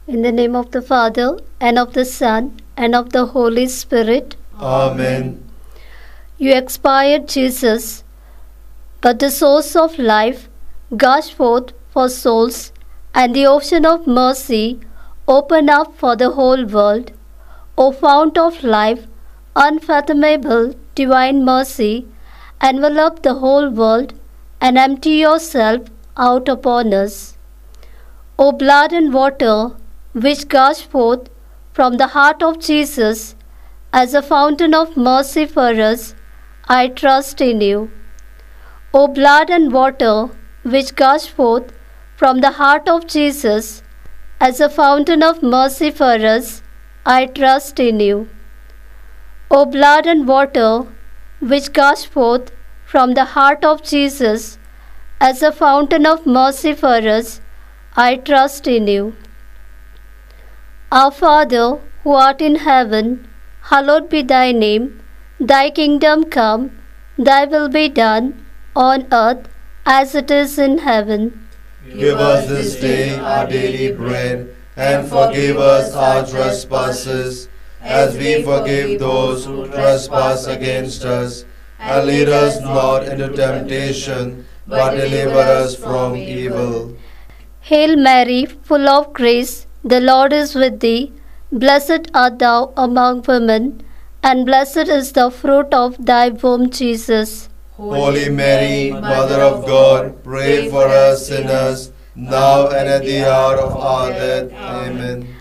In the name of the Father, and of the Son, and of the Holy Spirit. Amen. You expired, Jesus, but the source of life gushed forth for souls, and the ocean of mercy opened up for the whole world. O fount of life, unfathomable divine mercy, envelop the whole world and empty yourself out upon us. O blood and water, which gushed forth from the heart of Jesus as a fountain of mercy for us, I trust in you. O blood and water, which gushed forth from the heart of Jesus as a fountain of mercy for us, I trust in you. O blood and water, which gushed forth from the heart of Jesus as a fountain of mercy for us, I trust in you. Our Father, who art in heaven, hallowed be thy name. Thy kingdom come, thy will be done, on earth as it is in heaven. Give us this day our daily bread, and forgive us our trespasses, as we forgive those who trespass against us. And lead us not into temptation, but deliver us from evil. Hail Mary, full of grace, the Lord is with thee. Blessed art thou among women, and blessed is the fruit of thy womb, Jesus. Holy Mary, Mother of God, pray for us sinners, now and at the hour of our death. Amen.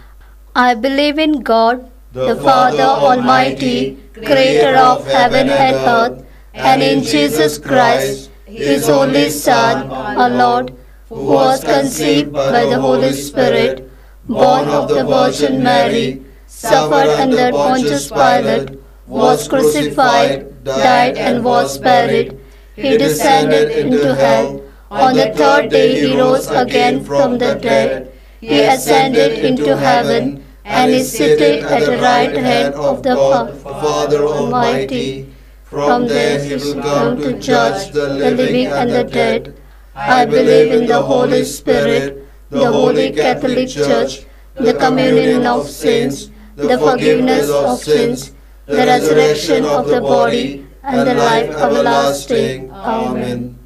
I believe in God, the Father Almighty, creator of heaven and earth, and in Jesus Christ, his only Son, our Lord, who was conceived by the Holy Spirit, born of the Virgin Mary, suffered under Pontius Pilate, was crucified, died, and was buried. He descended into hell. On the third day he rose again from the dead. He ascended into heaven, and is seated at the right hand of the Father Almighty. From there he will come to judge the living and the dead. I believe in the Holy Spirit, the Holy Catholic Church, the communion of saints, the forgiveness of sins, the resurrection of the body, and the life everlasting. Amen.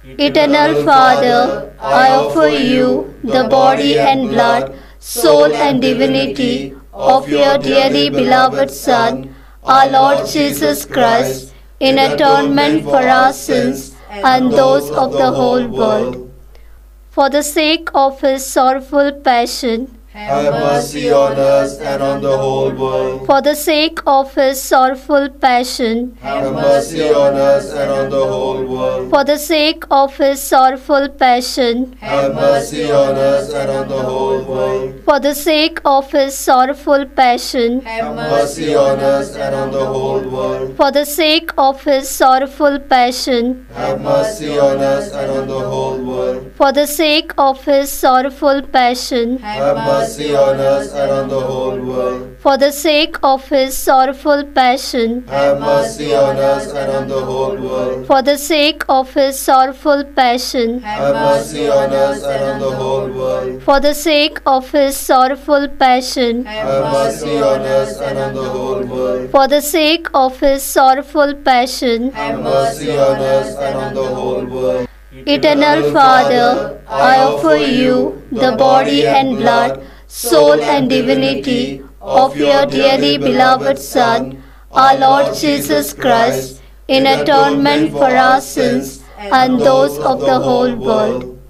Eternal Father, I offer you the body and blood, soul and divinity of your dearly beloved Son, our Lord Jesus Christ, in atonement for our sins and those of the whole world. For the sake of his sorrowful passion, have mercy on us and on the whole world. For the sake of his sorrowful passion, have mercy on us and on the whole world. For the sake of his sorrowful passion, have mercy on us and on the whole world. For the sake of his sorrowful passion, have mercy on us and on the whole world. For the sake of his sorrowful passion, have mercy on us and on the whole world. For the sake of his sorrowful passion, have mercy on us and on the whole world. For the sake of his sorrowful passion, have mercy on us and on the whole world. For the sake of his sorrowful passion, have mercy on us and on the whole world. For the sake of his sorrowful passion, have mercy on us and on the whole world. For the sake of his sorrowful passion, have mercy on us and on the whole world. Eternal Father, I offer you the body and blood, soul and divinity of your dearly beloved Son, our Lord Jesus Christ, in atonement for our sins and those of the whole world.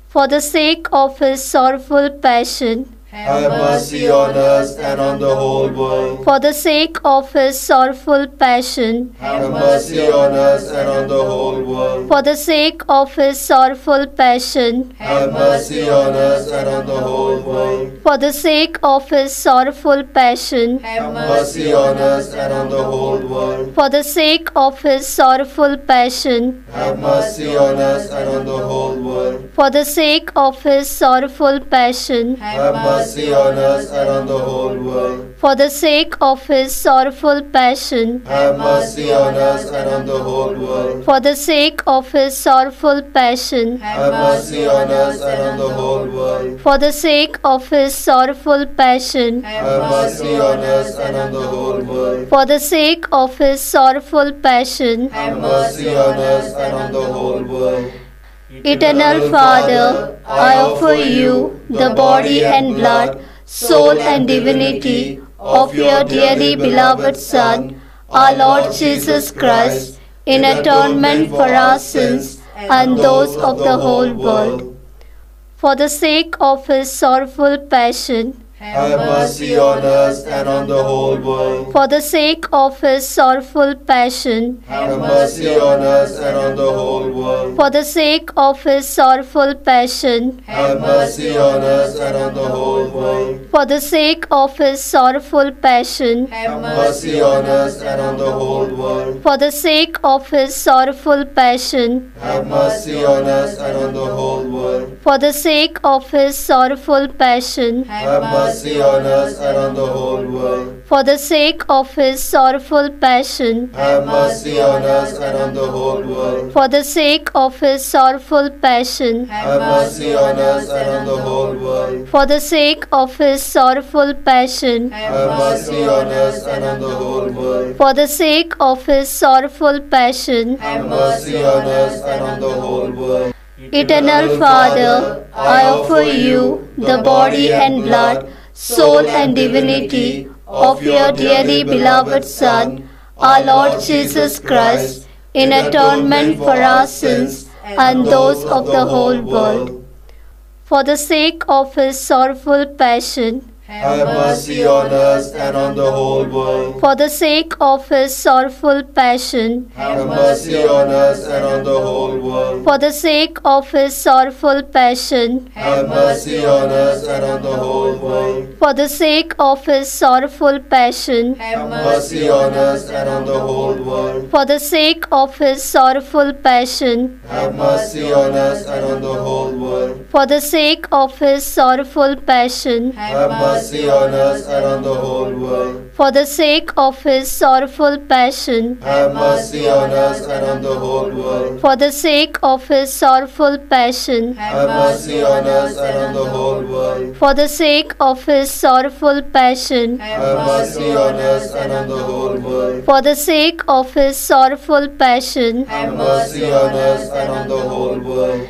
For the sake of his sorrowful passion, have mercy on us and on the whole world. For the sake of his sorrowful passion, have mercy on us and on the whole world. For the sake of his sorrowful passion, have mercy on us and on the whole world. For the sake of his sorrowful passion, have mercy on us and on the whole world. For the sake of his sorrowful passion, have mercy on us and on the whole world. For the sake of his sorrowful passion, have mercy mercy on us and on the whole world. For the sake of his sorrowful passion, Have mercy on us and on the whole world. for the sake of his sorrowful passion, Have mercy on us and on the whole world. for the sake of his sorrowful passion, Have mercy on us and on the whole world. for the sake of his sorrowful passion. Have mercy on us and on the whole world. Eternal Father, I offer you the body and blood, soul and divinity of your dearly beloved Son, our Lord Jesus Christ, in atonement for our sins and those of the whole world. For the sake of his sorrowful passion, Have mercy on us and on the whole world. for the sake of his sorrowful passion, Have mercy on us and on the whole world. for the sake of his sorrowful passion, Have mercy on us and on the whole world. for the sake of his sorrowful passion, Have mercy on us and on the whole world. for the sake of his sorrowful passion, Have mercy on us and on the whole world. for the sake of his sorrowful passion, Have mercy on us and on the whole world. for the sake of his sorrowful passion, Have mercy on us and on the whole world. for the sake of his sorrowful passion, Have mercy on us and on the whole world. for the sake of his sorrowful passion, Have mercy on us and on the whole world. for the sake of his sorrowful passion. Have mercy on us and on the whole world. Eternal Father, I offer you the body and blood, soul and divinity of your dearly beloved Son, our Lord Jesus Christ, in atonement for our sins and those of the whole world. For the sake of his sorrowful passion, Have mercy on us and on the whole world. for the sake of his sorrowful passion, Have mercy on us and on the whole world. for the sake of his sorrowful passion, Have mercy on us and on the whole world. for the sake of his sorrowful passion, Have mercy on us and on the whole world. for the sake of his sorrowful passion, Have mercy on us and on the whole world. for the sake of his sorrowful passion, Have mercy on us and on the whole world. for the sake of his sorrowful passion, Have mercy on us and on the whole world. for the sake of his sorrowful passion, Have mercy on us and on the whole world. for the sake of his sorrowful passion, Have mercy on us and on the whole world. for the sake of his sorrowful passion. Have mercy on us and on the whole world.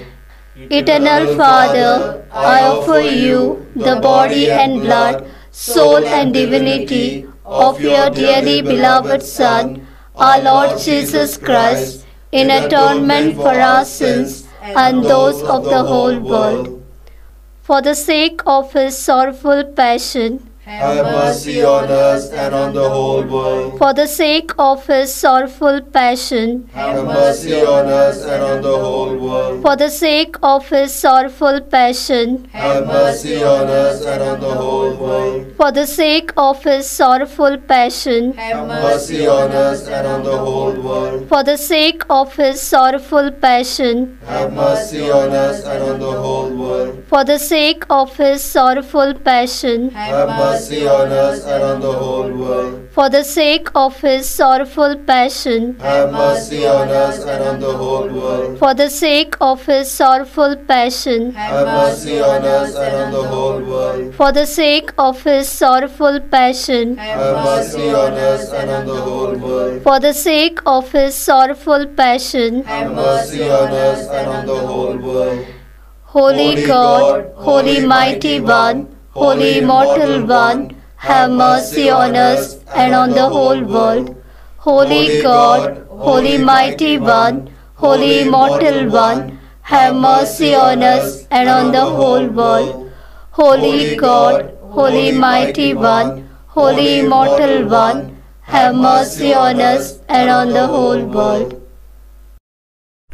Eternal Father, I offer you the body and blood, soul and divinity of your dearly beloved Son, our Lord Jesus Christ, in atonement for our sins and those of the whole world. For the sake of his sorrowful passion, Have mercy on us and on the whole world. for the sake of his sorrowful passion, Have mercy on us and on the whole world. for the sake of his sorrowful passion, Have mercy on us and on the whole world. for the sake of his sorrowful passion, Have mercy on us and on the whole world. for the sake of his sorrowful passion, Have mercy on us and on the whole world. for the sake of his sorrowful passion, Have mercy on us and on the whole world. for the sake of his sorrowful passion, Have mercy on us and on the whole world. for the sake of his sorrowful passion, Have mercy on us and on the whole world. for the sake of his sorrowful passion, Have mercy on us and on the whole world. for the sake of his sorrowful passion. Have mercy on us and on the whole world. Holy God, Holy Mighty One, Holy Immortal One, have mercy on us and on the whole world. Holy God, Holy Mighty One, Holy Immortal One, have mercy on us and on the whole world. Holy God, Holy Mighty One, Holy Immortal One, have mercy on us and on the whole world.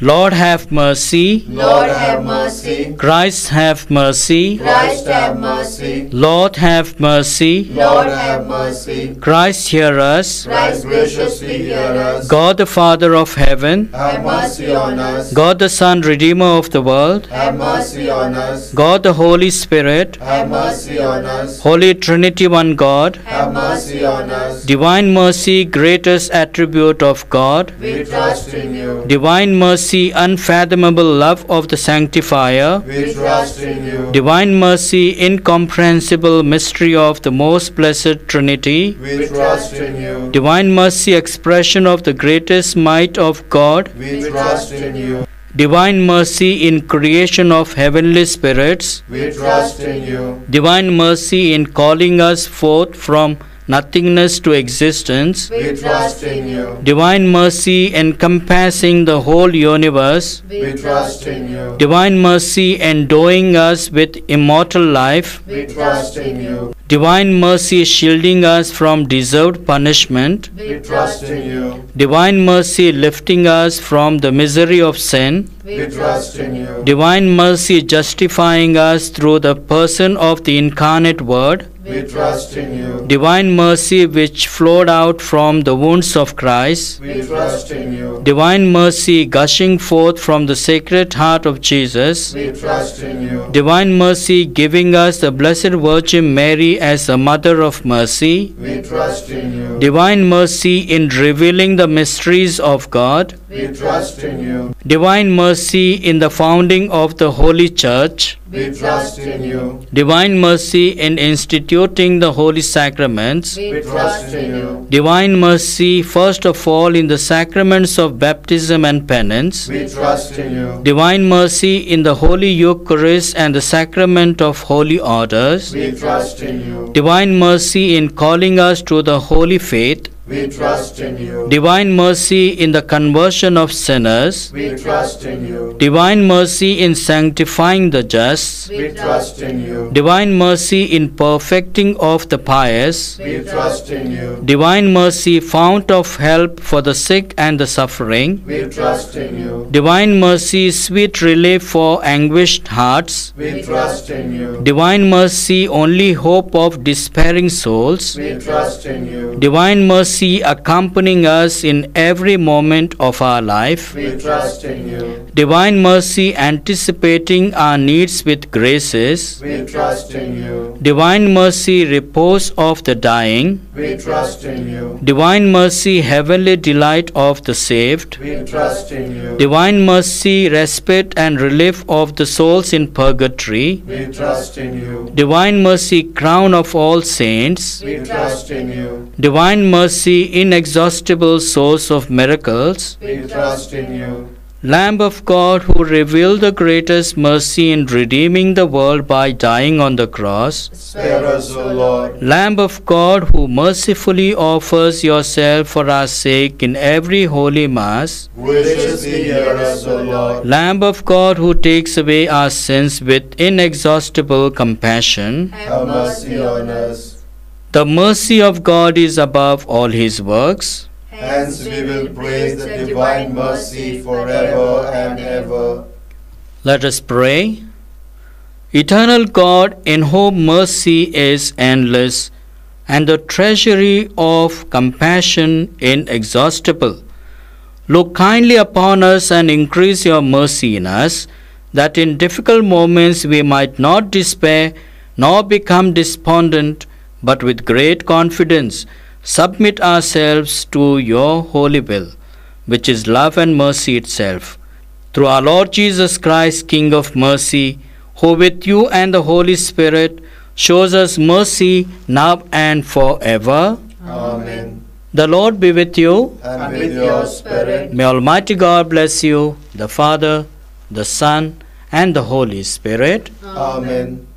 Lord have mercy. Lord have mercy. Christ have mercy. Christ have mercy. Lord have mercy. Lord have mercy. Christ hear us. Christ graciously hear us. God the Father of heaven, Have mercy on us. God the Son, Redeemer of the world, Have mercy on us. God the Holy Spirit, Have mercy on us. Holy Trinity, one God, Have mercy on us. Divine mercy, greatest attribute of God, We trust in you. Divine mercy, unfathomable love of the Sanctifier, We trust in you. Divine mercy, incomprehensible mystery of the most blessed Trinity, We trust in you. Divine mercy, expression of the greatest might of God, We trust in you. Divine mercy in creation of heavenly spirits, We trust in you. Divine mercy in calling us forth from nothingness to existence, We trust in you. Divine mercy encompassing the whole universe, We trust in you. Divine mercy endowing us with immortal life, We trust in you. Divine mercy shielding us from deserved punishment, We trust in you. Divine mercy lifting us from the misery of sin, We trust in you. Divine mercy justifying us through the person of the incarnate Word, We trust in you. Divine mercy which flowed out from the wounds of Christ, We trust in you. Divine mercy gushing forth from the Sacred Heart of Jesus, We trust in you. Divine mercy giving us the Blessed Virgin Mary as the Mother of Mercy, We trust in you. Divine mercy in revealing the mysteries of God, We trust in you. Divine mercy in the founding of the Holy Church, We trust in you. Divine mercy in instituting the Holy Sacraments, We trust in you. Divine mercy first of all in the sacraments of baptism and penance, We trust in you. Divine mercy in the Holy Eucharist and the sacrament of holy orders, We trust in you. Divine mercy in calling us to the holy faith, We trust in you. Divine mercy in the conversion of sinners, We trust in you. Divine mercy in sanctifying the just, We trust in you. Divine mercy in perfecting of the pious, We trust in you. Divine mercy fount of help for the sick and the suffering, We trust in you. Divine mercy sweet relief for anguished hearts, We trust in you. Divine mercy only hope of despairing souls, We trust in you. Divine mercy accompanying us in every moment of our life, We trust in you. Divine mercy anticipating our needs with graces, We trust in you. Divine mercy repose of the dying, We trust in you. Divine mercy heavenly delight of the saved, We trust in you. Divine mercy respite and relief of the souls in purgatory, We trust in you. Divine mercy crown of all saints, We trust in you. Divine mercy inexhaustible source of miracles, We trust in you. Lamb of God who revealed the greatest mercy in redeeming the world by dying on the cross, Spare us, O Lord. Lamb of God who mercifully offers yourself for our sake in every holy mass, Graciously hear us, O Lord. Lamb of God who takes away our sins with inexhaustible compassion, Have mercy on us. the mercy of God is above all his works. Hence we will praise the divine mercy forever and ever. Let us pray. Eternal God, in whom mercy is endless and the treasury of compassion inexhaustible, look kindly upon us and increase your mercy in us, that in difficult moments we might not despair nor become despondent, but with great confidence submit ourselves to your holy will, which is love and mercy itself. Through our Lord Jesus Christ, King of mercy, who with you and the Holy Spirit shows us mercy now and forever. Amen. The Lord be with you. And with your spirit. May Almighty God bless you, the Father, the Son, and the Holy Spirit. Amen.